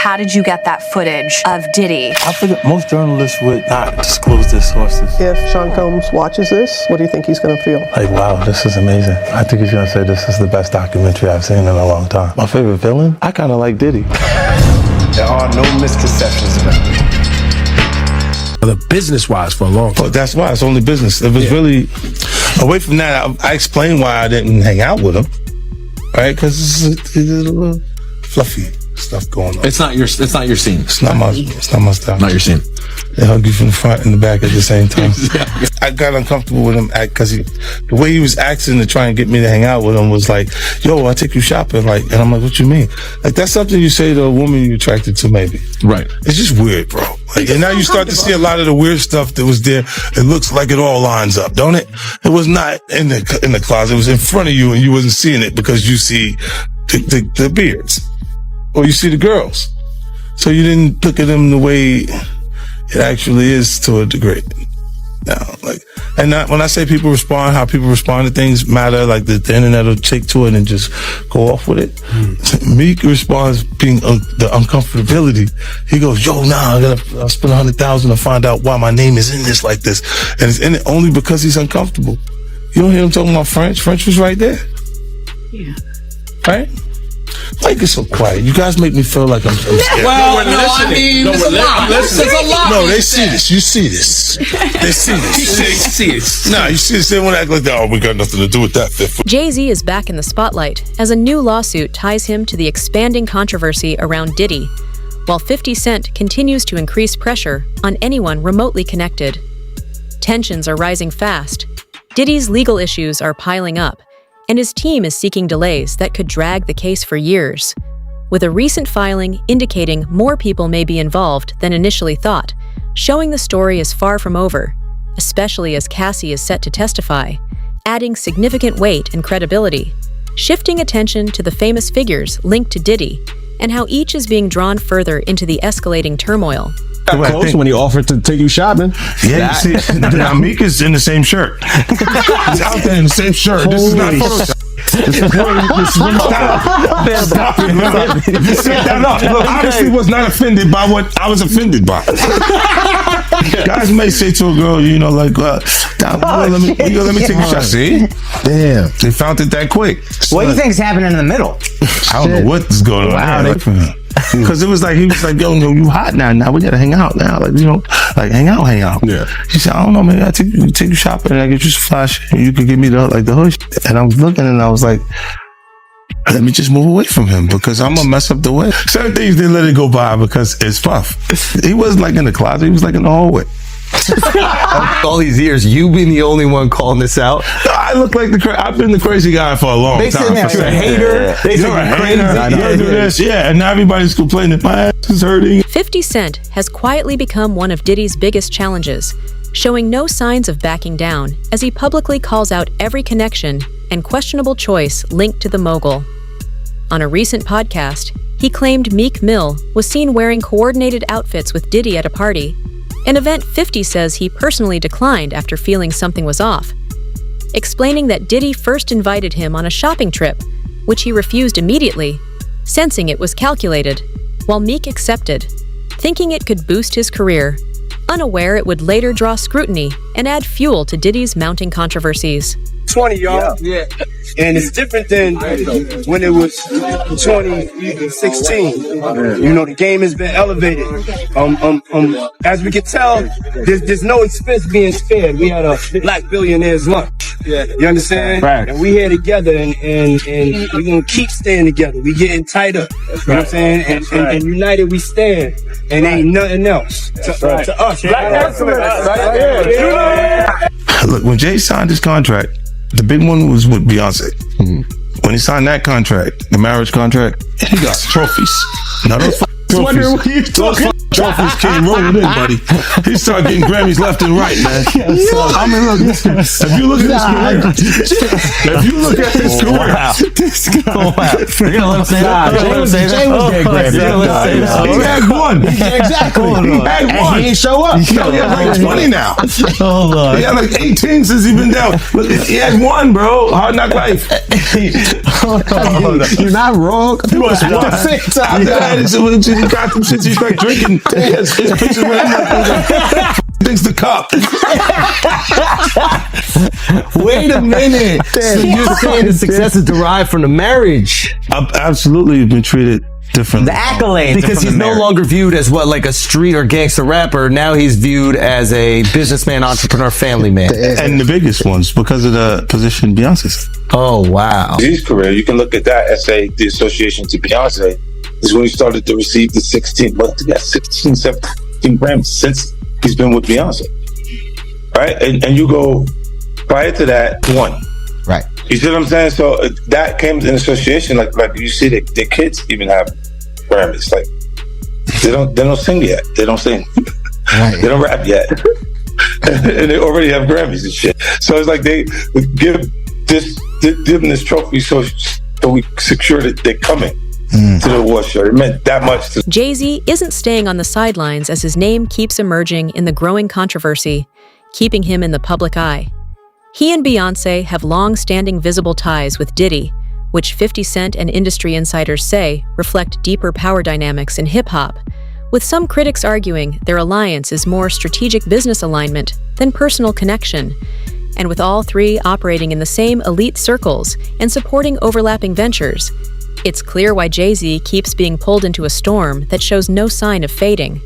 How did you get that footage of Diddy? I figure most journalists would not disclose their sources. If Sean Combs watches this, what do you think he's going to feel? Like, wow, this is amazing. I think he's going to say this is the best documentary I've seen in a long time. My favorite villain? I kind of like Diddy. There are no misconceptions about me. The business-wise for a long time. Well, that's why it's only business. It was really, away from that, I explained why I didn't hang out with him, right? Because it's a little fluffy stuff going on. It's not your scene. It's not my style. Not your scene. They hug you from the front and the back at the same time. I got uncomfortable with him because the way he was acting to try and get me to hang out with him was like, yo, I'll take you shopping. Like, and I'm like, what you mean? Like, that's something you say to a woman you're attracted to, maybe. Right. It's just weird, bro. Like, and now you start to see a lot of the weird stuff that was there. It looks like it all lines up, don't it? It was not in the closet. It was in front of you and you wasn't seeing it because you see the beards or you see the girls. So you didn't look at them the way it actually is to a degree. Now, like, and when I say people respond, how people respond to things matter, like the internet will take to it and just go off with it. Meek responds being the uncomfortability. He goes, yo, I'll spend $100,000 to find out why my name is in this like this. And it's in it only because he's uncomfortable. You don't hear him talking about French. French was right there. Yeah. Right? Why you get so quiet? You guys make me feel like I'm scared. Well, no, I mean, there's a lot. There's a lot. No, they see this. You see this. They see this. They see it. Nah, you see this. They won't act like that. Oh, we got nothing to do with that. Jay-Z is back in the spotlight as a new lawsuit ties him to the expanding controversy around Diddy, while 50 Cent continues to increase pressure on anyone remotely connected. Tensions are rising fast. Diddy's legal issues are piling up, and his team is seeking delays that could drag the case for years, with a recent filing indicating more people may be involved than initially thought, showing the story is far from over, especially as Cassie is set to testify, adding significant weight and credibility, shifting attention to the famous figures linked to Diddy, and how each is being drawn further into the escalating turmoil. Close when he offered to take you shopping. Yeah, you see, now Meek is in the same shirt. He's out there in the same shirt. This is not Photoshop. This is stop it. Just set that up. Look, obviously was not offended by what I was offended by. Guys may say to a girl, you know, like, let me take a shot. See? Damn. They found it that quick. What do you think is happening in the middle? I don't know what's going on. Wow, Because it was like, he was like, yo, you hot now. Now we gotta hang out now. Like, you know, like hang out. Yeah. She said, I don't know, maybe I take you shopping and I get you some flash and you could give me the hood shit. And I was looking and I was like, let me just move away from him because I'm gonna mess up the way. Certain things didn't let it go by because it's Puff. He wasn't like in the closet, he was like in the hallway. All these years, you being the only one calling this out. I look like I've been the crazy guy for a long time. They said you're a hater. They said you're crazy. You do this, yeah, and now everybody's complaining. My ass is hurting. 50 Cent has quietly become one of Diddy's biggest challenges, showing no signs of backing down as he publicly calls out every connection and questionable choice linked to the mogul. On a recent podcast, he claimed Meek Mill was seen wearing coordinated outfits with Diddy at a party, an event 50 says he personally declined after feeling something was off, explaining that Diddy first invited him on a shopping trip, which he refused immediately, sensing it was calculated, while Meek accepted, thinking it could boost his career, unaware it would later draw scrutiny and add fuel to Diddy's mounting controversies. 20, y'all. Yeah. And it's different than when it was 2016. You know, the game has been elevated. As we can tell, there's no expense being spared. We had a Black Billionaires lunch. Yeah. You understand? Right. And we here together and we're gonna keep staying together. We getting tighter. You know what I'm saying? And united we stand. And ain't nothing else to us. Black excellence. Right? Look, when Jay signed his contract, the big one was with Beyonce. Mm-hmm. When he signed that contract, the marriage contract, he got trophies. Now those trophies, Trophies came rolling in, buddy. He started getting Grammys left and right, man. I mean, look, if you look at his career, Jay was there, Grammy. he had one. Exactly. He had one. And he ain't show up. He has like 20 now. Hold on. He had like 18 since he's been down. Look, he had one, bro. Hard Knock Life. You're not wrong. He was one. After that, he got some shit. He's like drinking. His pictures with him. Thinks the cup. Wait a minute. So you're saying the success is derived from the marriage? I've absolutely been treated differently. The accolades. Because he's no longer viewed as what, like a street or gangster rapper. Now he's viewed as a businessman, entrepreneur, family man. And the biggest ones because of the position Beyonce's. Oh, wow. His career, you can look at that as say the association to Beyonce is when he started to receive the 16 Grammys since he's been with Beyonce. Right? And you go prior to that, one. Right. You see what I'm saying? So that came in association, like you see that their kids even have Grammys. Like they don't sing yet. They don't sing. Right. They don't rap yet. And they already have Grammys and shit. So it's like they give them this trophy so we secure that they're coming to the award show. It meant that much to Jay-Z isn't staying on the sidelines as his name keeps emerging in the growing controversy, keeping him in the public eye. He and Beyonce have long-standing visible ties with Diddy, which 50 Cent and industry insiders say reflect deeper power dynamics in hip-hop, with some critics arguing their alliance is more strategic business alignment than personal connection, and with all three operating in the same elite circles and supporting overlapping ventures, it's clear why Jay-Z keeps being pulled into a storm that shows no sign of fading.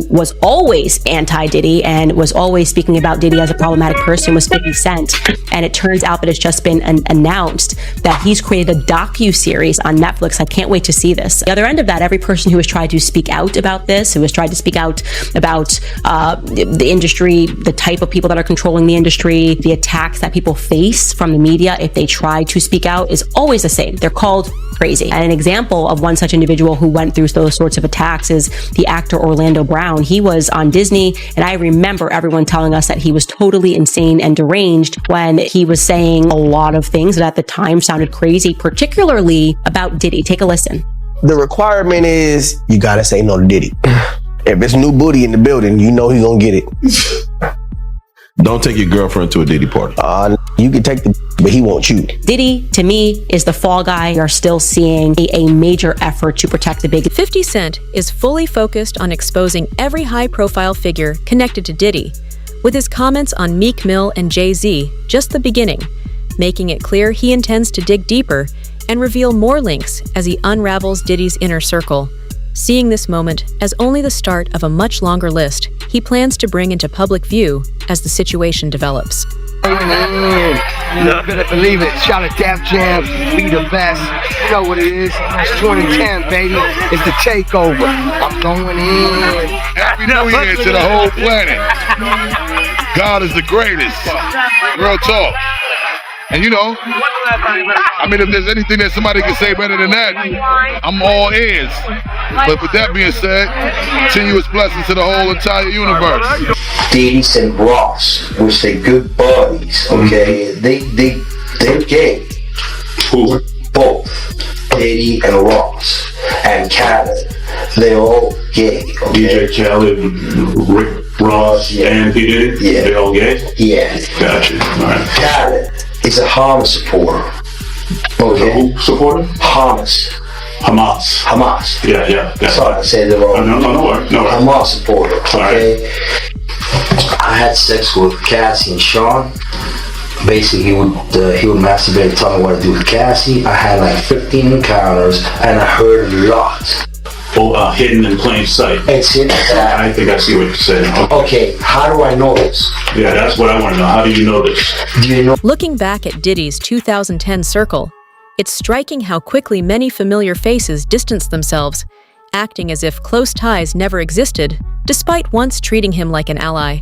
Was always anti-Diddy and was always speaking about Diddy as a problematic person was 50 Cent. And it turns out that it's just been announced that he's created a docu-series on Netflix. I can't wait to see this. The other end of that, every person who has tried to speak out about this, who has tried to speak out about the industry, the type of people that are controlling the industry, the attacks that people face from the media if they try to speak out is always the same. They're called crazy. And an example of one such individual who went through those sorts of attacks is the actor Orlando Brown. He was on Disney, and I remember everyone telling us that he was totally insane and deranged when he was saying a lot of things that at the time sounded crazy, particularly about Diddy. Take a listen. The requirement is you gotta say no to Diddy. If it's new booty in the building, you know he's gonna get it. Don't take your girlfriend to a Diddy party. You can take but he won't you. Diddy, to me, is the fall guy. We are still seeing a major effort to protect the big. 50 Cent is fully focused on exposing every high-profile figure connected to Diddy, with his comments on Meek Mill and Jay-Z just the beginning, making it clear he intends to dig deeper and reveal more links as he unravels Diddy's inner circle. Seeing this moment as only the start of a much longer list he plans to bring into public view as the situation develops. You better believe it. Shout out Def Jam, we the best. You know what it is. It's 2010, baby. It's the takeover. I'm going in. Happy New Year to the whole planet. God is the greatest. Real talk. And you know, I mean, if there's anything that somebody can say better than that, I'm all ears. But with that being said, continuous blessings to the whole entire universe. Diddy and Ross, which they good buddies, okay? They're gay. Who? Both. Diddy and Ross. And Khaled. They're all gay. Okay? DJ Khaled, Rick Ross, and P. Diddy? Yeah. They all gay? Yeah. Gotcha. All right. Khaled is a Hamas supporter. Okay? Who supporter? Hamas. Yeah. Gotcha. Sorry, I said it wrong. No. Hamas supporter. Okay? I had sex with Cassie and Sean. Basically, he would masturbate and tell me what to do with Cassie. I had like 15 encounters, and I heard a lot. Hidden in plain sight. It's hidden. I think I see what you're saying. Okay, how do I know this? Yeah, that's what I want to know. How do you know this? Do you know? Looking back at Diddy's 2010 circle, it's striking how quickly many familiar faces distanced themselves, acting as if close ties never existed, despite once treating him like an ally.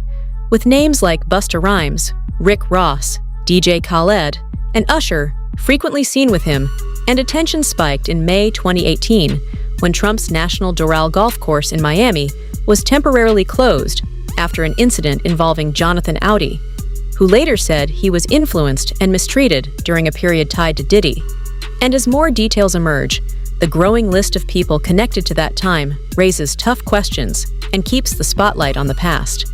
With names like Busta Rhymes, Rick Ross, DJ Khaled, and Usher frequently seen with him, and attention spiked in May 2018, when Trump's National Doral Golf Course in Miami was temporarily closed after an incident involving Jonathan Audi, who later said he was influenced and mistreated during a period tied to Diddy. And as more details emerge, the growing list of people connected to that time raises tough questions and keeps the spotlight on the past.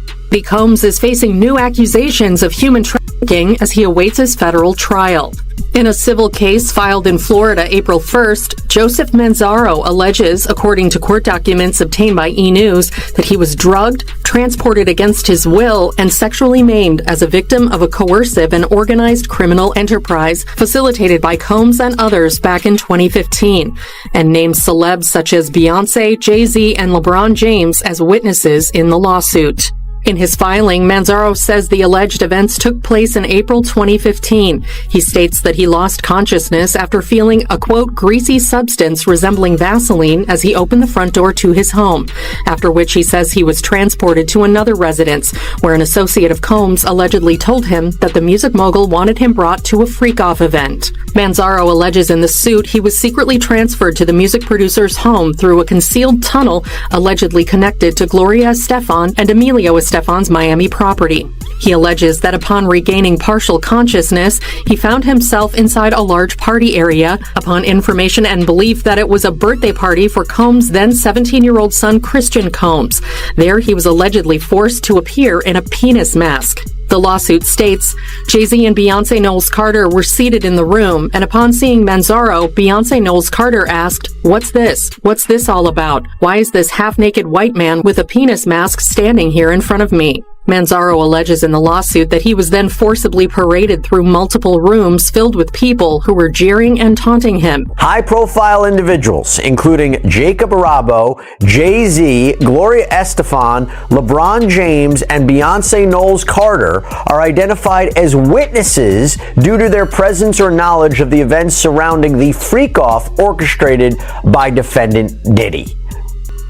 Combs is facing new accusations of human trafficking as he awaits his federal trial. In a civil case filed in Florida April 1st, Joseph Manzaro alleges, according to court documents obtained by E! News, that he was drugged, transported against his will, and sexually maimed as a victim of a coercive and organized criminal enterprise facilitated by Combs and others back in 2015, and names celebs such as Beyonce, Jay-Z, and LeBron James as witnesses in the lawsuit. In his filing, Manzaro says the alleged events took place in April 2015. He states that he lost consciousness after feeling a, quote, greasy substance resembling Vaseline as he opened the front door to his home, after which he says he was transported to another residence, where an associate of Combs allegedly told him that the music mogul wanted him brought to a freak-off event. Manzaro alleges in the suit he was secretly transferred to the music producer's home through a concealed tunnel allegedly connected to Gloria Estefan and Emilio Estefan's Miami property. He alleges that upon regaining partial consciousness, he found himself inside a large party area upon information and belief that it was a birthday party for Combs' then 17-year-old son Christian Combs. There, he was allegedly forced to appear in a penis mask. The lawsuit states, Jay-Z and Beyonce Knowles Carter were seated in the room, and upon seeing Manzaro, Beyonce Knowles Carter asked, "What's this? What's this all about? Why is this half-naked white man with a penis mask standing here in front of me?" Manzaro alleges in the lawsuit that he was then forcibly paraded through multiple rooms filled with people who were jeering and taunting him. High-profile individuals, including Jacob Arabo, Jay-Z, Gloria Estefan, LeBron James, and Beyonce Knowles Carter, are identified as witnesses due to their presence or knowledge of the events surrounding the freak-off orchestrated by defendant Diddy.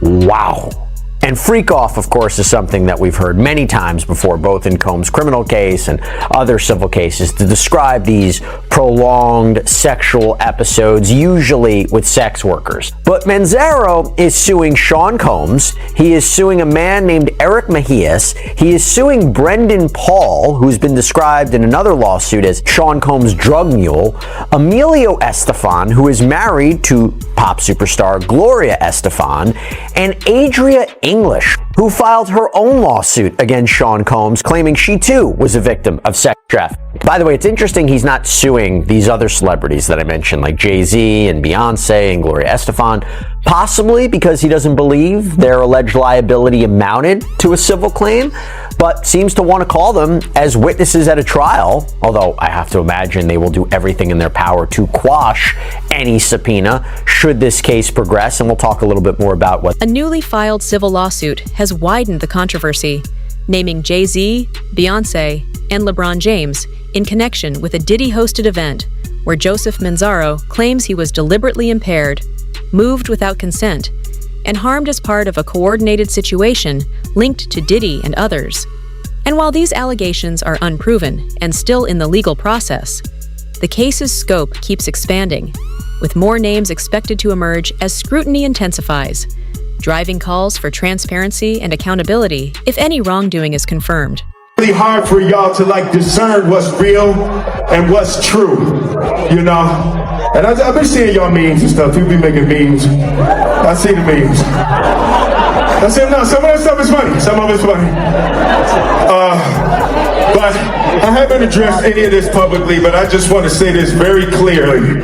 Wow. And freak-off, of course, is something that we've heard many times before, both in Combs' criminal case and other civil cases, to describe these prolonged sexual episodes, usually with sex workers. But Manzaro is suing Sean Combs. He is suing a man named Eric Mejias. He is suing Brendan Paul, who's been described in another lawsuit as Sean Combs' drug mule, Emilio Estefan, who is married to pop superstar Gloria Estefan, and Adria English, who filed her own lawsuit against Sean Combs, claiming she too was a victim of sex trafficking. By the way, it's interesting he's not suing these other celebrities that I mentioned, like Jay-Z and Beyonce and Gloria Estefan, possibly because he doesn't believe their alleged liability amounted to a civil claim, but seems to want to call them as witnesses at a trial, although I have to imagine they will do everything in their power to quash any subpoena should this case progress, and we'll talk a little bit more about what. A newly filed civil lawsuit has widened the controversy, naming Jay-Z, Beyonce, and LeBron James in connection with a Diddy-hosted event where Joseph Manzaro claims he was deliberately impaired, moved without consent, and harmed as part of a coordinated situation linked to Diddy and others. And while these allegations are unproven and still in the legal process, the case's scope keeps expanding, with more names expected to emerge as scrutiny intensifies, driving calls for transparency and accountability if any wrongdoing is confirmed. Really hard for y'all to discern what's real and what's true, you know? And I've been seeing y'all memes and stuff. People be making memes. I see the memes. I see them now. Some of that stuff is funny. Some of it's funny. But I haven't addressed any of this publicly, but I just want to say this very clearly.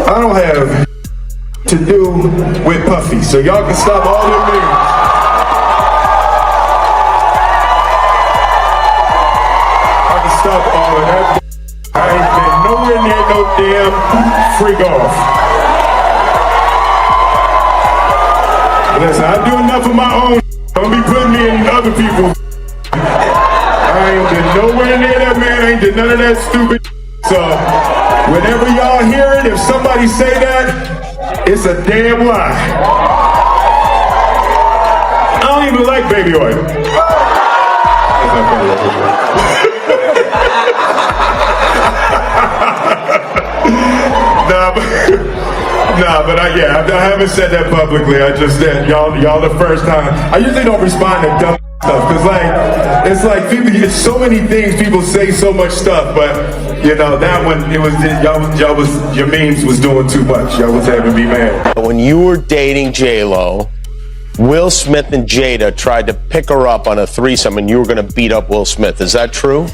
I don't have to do with Puffy, so y'all can stop all the memes. Stop all of that. I ain't been nowhere near no damn freak off. Listen, I do enough of my own. Don't be putting me in other people's. I ain't been nowhere near that, man. I ain't did none of that stupid. So, whenever y'all hear it, if somebody say that, it's a damn lie. I don't even like baby oil. Nah, Nah, but I haven't said that publicly. I just said y'all the first time. I usually don't respond to dumb stuff because it's like people. It's so many things people say, so much stuff. But that one, it was your memes was doing too much. Y'all was having me mad. When you were dating J-Lo, Will Smith and Jada tried to pick her up on a threesome, and you were going to beat up Will Smith. Is that true?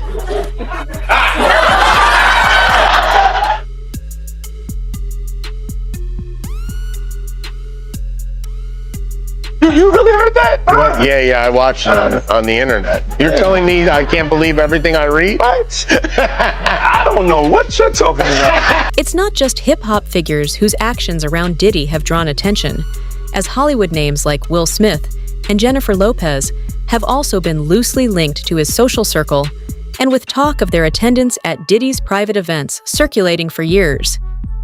You really heard that? Yeah, I watched it on the internet. You're telling me I can't believe everything I read? What? I don't know what you're talking about. It's not just hip-hop figures whose actions around Diddy have drawn attention, as Hollywood names like Will Smith and Jennifer Lopez have also been loosely linked to his social circle, and with talk of their attendance at Diddy's private events circulating for years,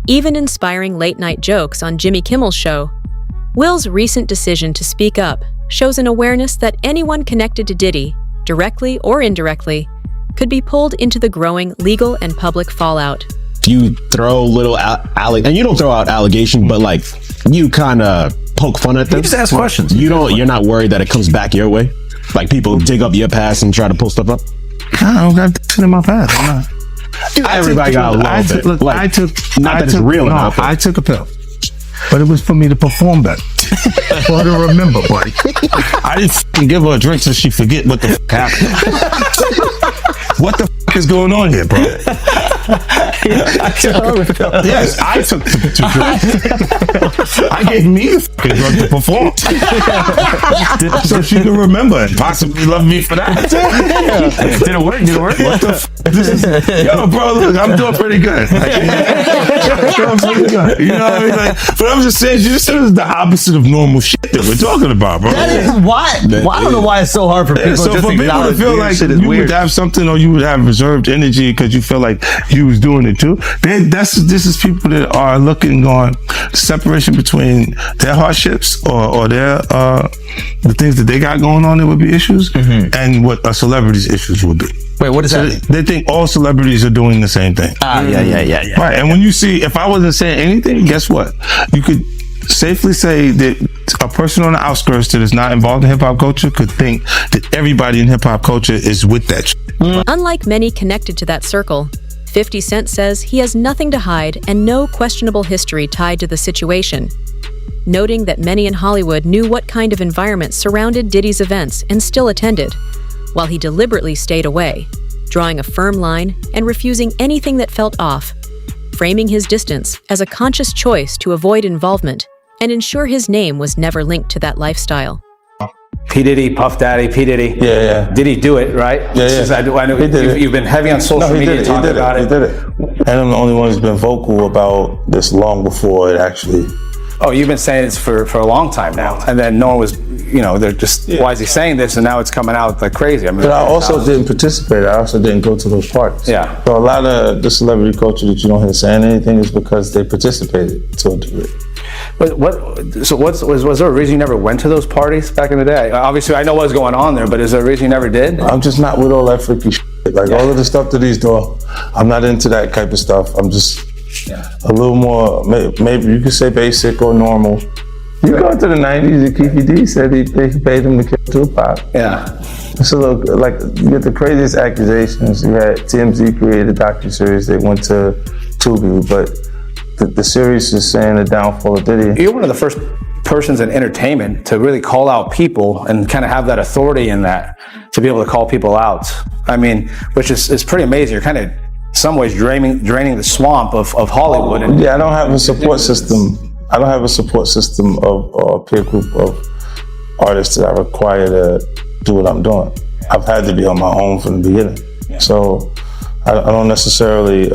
even inspiring late-night jokes on Jimmy Kimmel's show. Will's recent decision to speak up shows an awareness that anyone connected to Diddy, directly or indirectly, could be pulled into the growing legal and public fallout. You throw little and you don't throw out allegations, but like you kind of poke fun at them. You just ask questions. You're not worried that it comes back your way. Like people dig up your past and try to pull stuff up. I don't got shit in my past. I'm not. Everybody got a little bit. Look, like, I took I took a pill. But it was for me to perform better. For her to remember, buddy. I didn't give her a drink so she forget what the happened. What the is going on here, bro? Yes, I took the drugs. I gave me the drug to perform. So she can remember and possibly love me for that. Did it work? What the yo, bro, look, I'm doing pretty good. You know what I mean? Like, but I'm just saying, this is the opposite of normal shit that we're talking about, bro. That is why. Well, I don't know why it's so hard for people so just for to people to feel like shit is you weird. would have something or you would have reserved energy because you feel like you was doing it too. This is people that are looking on separation between their hardships or their the things that they got going on that would be issues and what a celebrity's issues would be. Wait, what does that mean? They think all celebrities are doing the same thing. Yeah. Right, and when you see, if I wasn't saying anything, guess what? You could safely say that a person on the outskirts that is not involved in hip-hop culture could think that everybody in hip-hop culture is with that shit. Unlike many connected to that circle, 50 Cent says he has nothing to hide and no questionable history tied to the situation, noting that many in Hollywood knew what kind of environment surrounded Diddy's events and still attended, while he deliberately stayed away, drawing a firm line and refusing anything that felt off, framing his distance as a conscious choice to avoid involvement and ensure his name was never linked to that lifestyle. P. Diddy, Puff Daddy, P. Diddy. Yeah. Did he do it, right? Yeah. I know you've been heavy on social media talking about it. He did it. And I'm the only one who's been vocal about this long before it actually. Oh, you've been saying this for a long time now. And then no one was, they're just, why is he saying this? And now it's coming out like crazy. I mean, but I also didn't participate. I also didn't go to those parties. Yeah. So a lot of the celebrity culture that you don't hear saying anything is because they participated to a degree. But was there a reason you never went to those parties back in the day? Obviously, I know what's going on there, but is there a reason you never did? I'm just not with all that freaky shit. Like all of the stuff that he's doing, I'm not into that type of stuff. I'm just a little more, maybe you could say basic or normal. You go to the 90s and Keefe D said they paid him to kill Tupac. Yeah. So look, like you get the craziest accusations. You had TMZ created a docuseries. They went to Tubi, but the series is saying the downfall of Diddy. You're one of the first persons in entertainment to really call out people and kind of have that authority in that, to be able to call people out. I mean, which is pretty amazing. You're kind of, in some ways, draining the swamp of Hollywood. Yeah, I don't have a support system. I don't have a support system of a peer group of artists that I require to do what I'm doing. I've had to be on my own from the beginning. So I don't necessarily...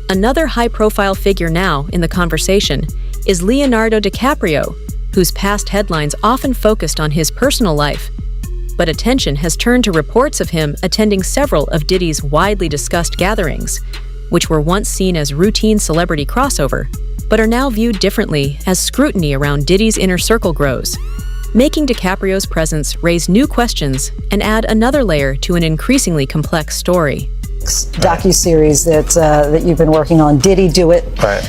Another high-profile figure now in the conversation is Leonardo DiCaprio, whose past headlines often focused on his personal life. But attention has turned to reports of him attending several of Diddy's widely discussed gatherings, which were once seen as routine celebrity crossover, but are now viewed differently as scrutiny around Diddy's inner circle grows, making DiCaprio's presence raise new questions and add another layer to an increasingly complex story. docuseries that you've been working on. Diddy Do It. Right.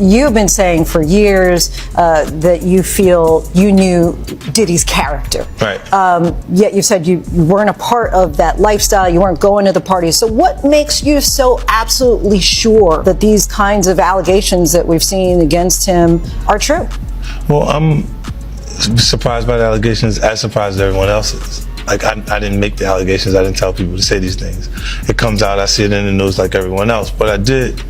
You've been saying for years that you feel you knew Diddy's character. Right. Yet you said you weren't a part of that lifestyle. You weren't going to the parties. So what makes you so absolutely sure that these kinds of allegations that we've seen against him are true? Well, I'm surprised by the allegations, as surprised as everyone else is. Like, I didn't make the allegations. I didn't tell people to say these things. It comes out, I see it in the news like everyone else. But I did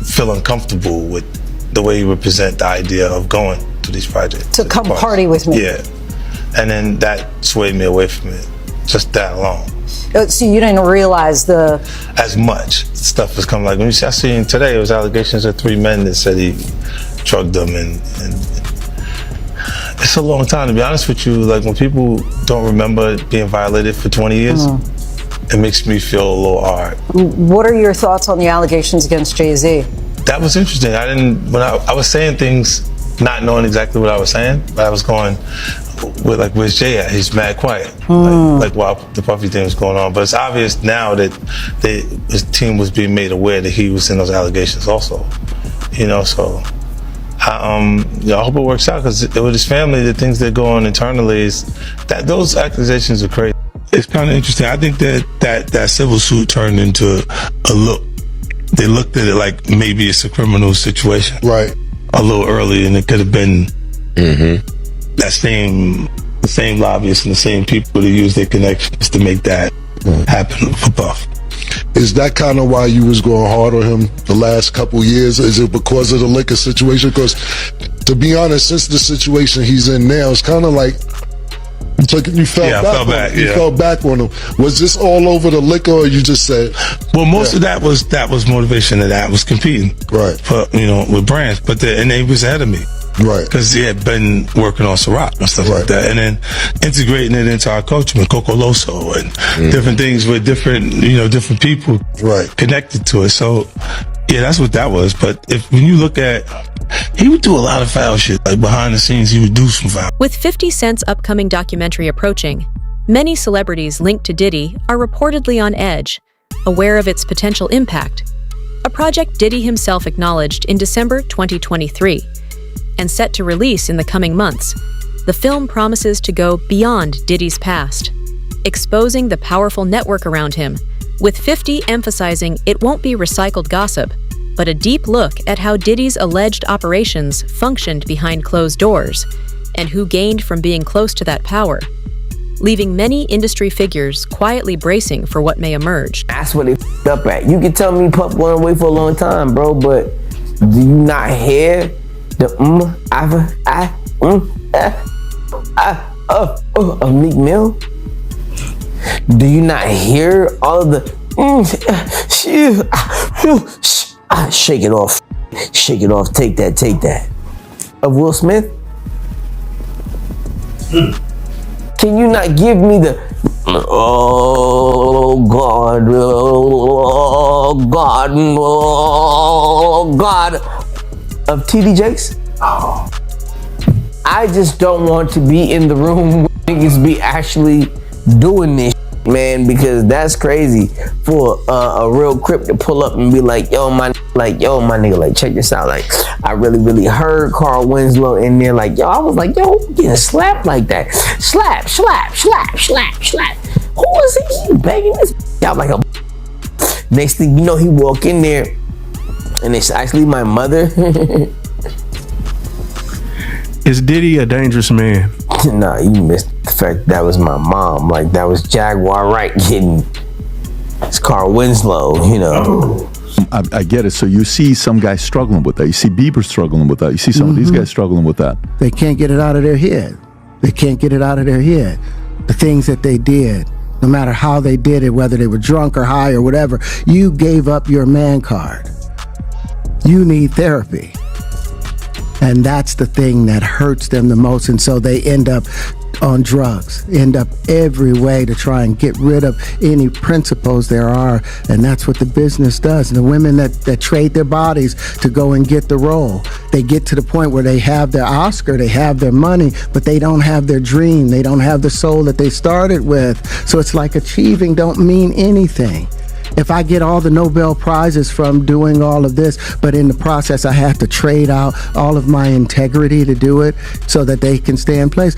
feel uncomfortable with the way he would present the idea of going to these projects. To come party with me. Yeah. And then that swayed me away from it. Just that alone. So you didn't realize as much stuff was coming. Like when I seen today, it was allegations of 3 men that said he drugged them, and it's a long time, to be honest with you. Like when people don't remember being violated for 20 years, it makes me feel a little hard. What are your thoughts on the allegations against Jay-Z? That was interesting. When I was saying things not knowing exactly what I was saying, but I was going with, like, where's Jay at? He's mad quiet. Like while the Puffy thing was going on. But it's obvious now that his team was being made aware that he was in those allegations also. So I hope it works out, because with his family, the things that go on internally is that those accusations are crazy. It's kind of interesting. I think that civil suit turned into a look. They looked at it like maybe it's a criminal situation. Right. A little early, and it could have been the same lobbyists and the same people that use their connections to make that happen for Puff. Is that kind of why you was going hard on him the last couple years? Is it because of the liquor situation? Because, to be honest, since the situation he's in now, it's kind of like you fell back on him. Was this all over the liquor, or you just said? Well, most of that was motivation. That was competing, right? For, with brands, and they was ahead of me. Right. Because he had been working on Ciroc and stuff like that, and then integrating it into our culture with Coco Loso and different things with different people connected to it. So, yeah, that's what that was. But when you look at, he would do a lot of foul shit. Like behind the scenes, he would do some foul. With 50 Cent's upcoming documentary approaching, many celebrities linked to Diddy are reportedly on edge, aware of its potential impact. A project Diddy himself acknowledged in December 2023. And set to release in the coming months, the film promises to go beyond Diddy's past, exposing the powerful network around him, with 50 emphasizing it won't be recycled gossip, but a deep look at how Diddy's alleged operations functioned behind closed doors, and who gained from being close to that power, leaving many industry figures quietly bracing for what may emerge. That's what they f***ed up at. You can tell me Puff going away for a long time, bro, but do you not hear the of Meek Mill? Do you not hear all of the shake it off, take that of Will Smith? Can you not give me the oh God of TD Jakes? I just don't want to be in the room where niggas be actually doing this shit, man, because that's crazy for a real Crip to pull up and be like, yo, my nigga, like, check this out. Like, I really heard Carl Winslow in there. Like, yo, I was like, yo, getting slapped like that. Slap. Who was he banging this out like a next thing you know, he walk in there and it's actually my mother. Is Diddy a dangerous man? Nah, you missed the fact that was my mom. Like, that was Jaguar Wright getting it's Carl Winslow, I get it. So you see some guys struggling with that. You see Bieber struggling with that. You see some of these guys struggling with that. They can't get it out of their head. The things that they did, no matter how they did it, whether they were drunk or high or whatever, you gave up your man card. You need therapy. And that's the thing that hurts them the most. And so they end up on drugs, end up every way to try and get rid of any principles there are. And that's what the business does. And the women that trade their bodies to go and get the role, they get to the point where they have their Oscar, they have their money, but they don't have their dream. They don't have the soul that they started with. So it's like achieving don't mean anything. If I get all the Nobel Prizes from doing all of this, but in the process I have to trade out all of my integrity to do it so that they can stay in place.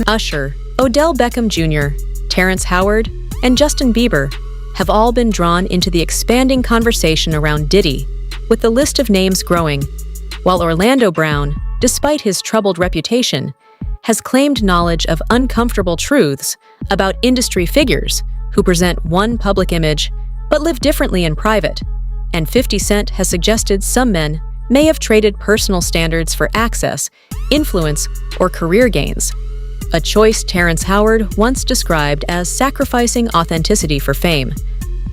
Usher, Odell Beckham Jr., Terrence Howard, and Justin Bieber have all been drawn into the expanding conversation around Diddy, with the list of names growing, while Orlando Brown, despite his troubled reputation, has claimed knowledge of uncomfortable truths about industry figures who present one public image but live differently in private, and 50 Cent has suggested some men may have traded personal standards for access, influence, or career gains, a choice Terrence Howard once described as sacrificing authenticity for fame,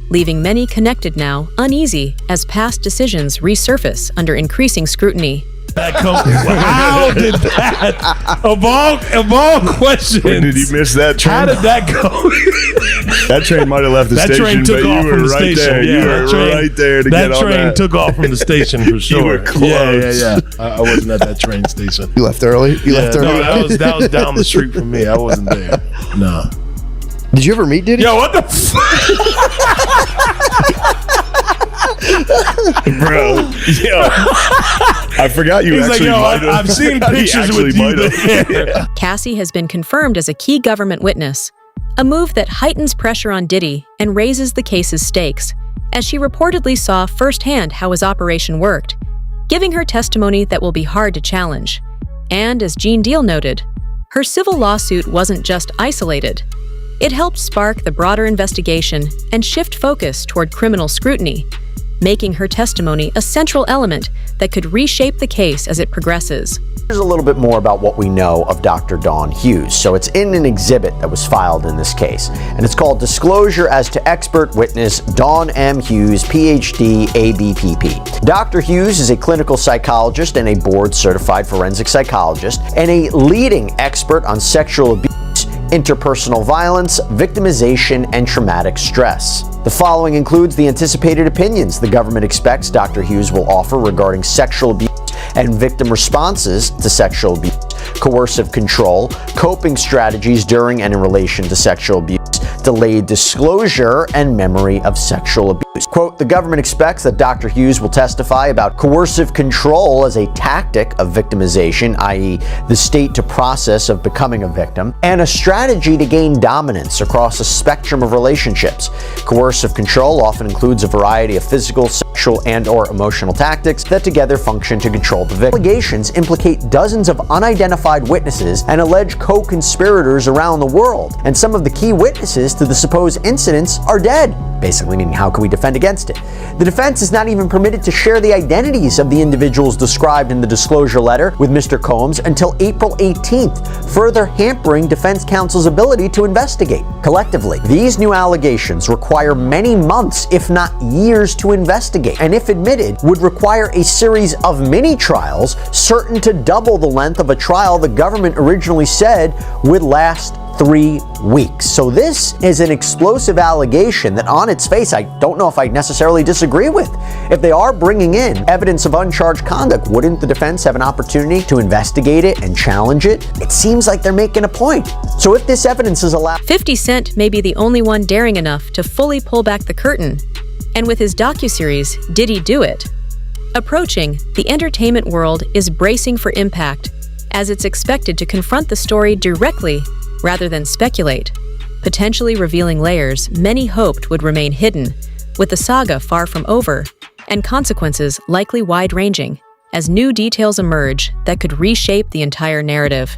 leaving many connected now uneasy as past decisions resurface under increasing scrutiny. How did that? Of all questions, when did he miss that train? How did that go? That train might have left the station, train took but off you from were the right station. there. Yeah, You were right there to get on that. That train took off from the station for sure. You were close. Yeah. I wasn't at that train station. You left early? You left early? No, that was down the street from me. I wasn't there. No. Did you ever meet Diddy? Yo, what the Bro, yo, I forgot you He's actually like, yo, might have. I've seen pictures with you there. Cassie has been confirmed as a key government witness, a move that heightens pressure on Diddy and raises the case's stakes, as she reportedly saw firsthand how his operation worked, giving her testimony that will be hard to challenge. And as Gene Deal noted, her civil lawsuit wasn't just isolated. It helped spark the broader investigation and shift focus toward criminal scrutiny, making her testimony a central element that could reshape the case as it progresses. Here's a little bit more about what we know of Dr. Dawn Hughes. So it's in an exhibit that was filed in this case, and it's called Disclosure as to Expert Witness Dawn M. Hughes, PhD, ABPP. Dr. Hughes is a clinical psychologist and a board-certified forensic psychologist, and a leading expert on sexual abuse, interpersonal violence, victimization, and traumatic stress. The following includes the anticipated opinions the government expects Dr. Hughes will offer regarding sexual abuse and victim responses to sexual abuse, coercive control, coping strategies during and in relation to sexual abuse, delayed disclosure, and memory of sexual abuse. Quote, the government expects that Dr. Hughes will testify about coercive control as a tactic of victimization, i.e. the state to process of becoming a victim, and a strategy to gain dominance across a spectrum of relationships. Coercive control often includes a variety of physical, sexual, and/or emotional tactics that together function to control the victim. Allegations implicate dozens of unidentified witnesses and allege co-conspirators around the world, and some of the key witnesses to the supposed incidents are dead. Basically meaning, how can we defend against it? The defense is not even permitted to share the identities of the individuals described in the disclosure letter with Mr. Combs until April 18th, further hampering defense counsel's ability to investigate. Collectively, these new allegations require many months, if not years, to investigate, and if admitted, would require a series of mini-trials certain to double the length of a trial the government originally said would last 3 weeks. So this is an explosive allegation that on its face, I don't know if I necessarily disagree with. If they are bringing in evidence of uncharged conduct, wouldn't the defense have an opportunity to investigate it and challenge it? It seems like they're making a point. So if this evidence is allowed... 50 Cent may be the only one daring enough to fully pull back the curtain. And with his docuseries, Diddy Do It? Approaching, the entertainment world is bracing for impact, as it's expected to confront the story directly rather than speculate, potentially revealing layers many hoped would remain hidden, with the saga far from over, and consequences likely wide-ranging, as new details emerge that could reshape the entire narrative.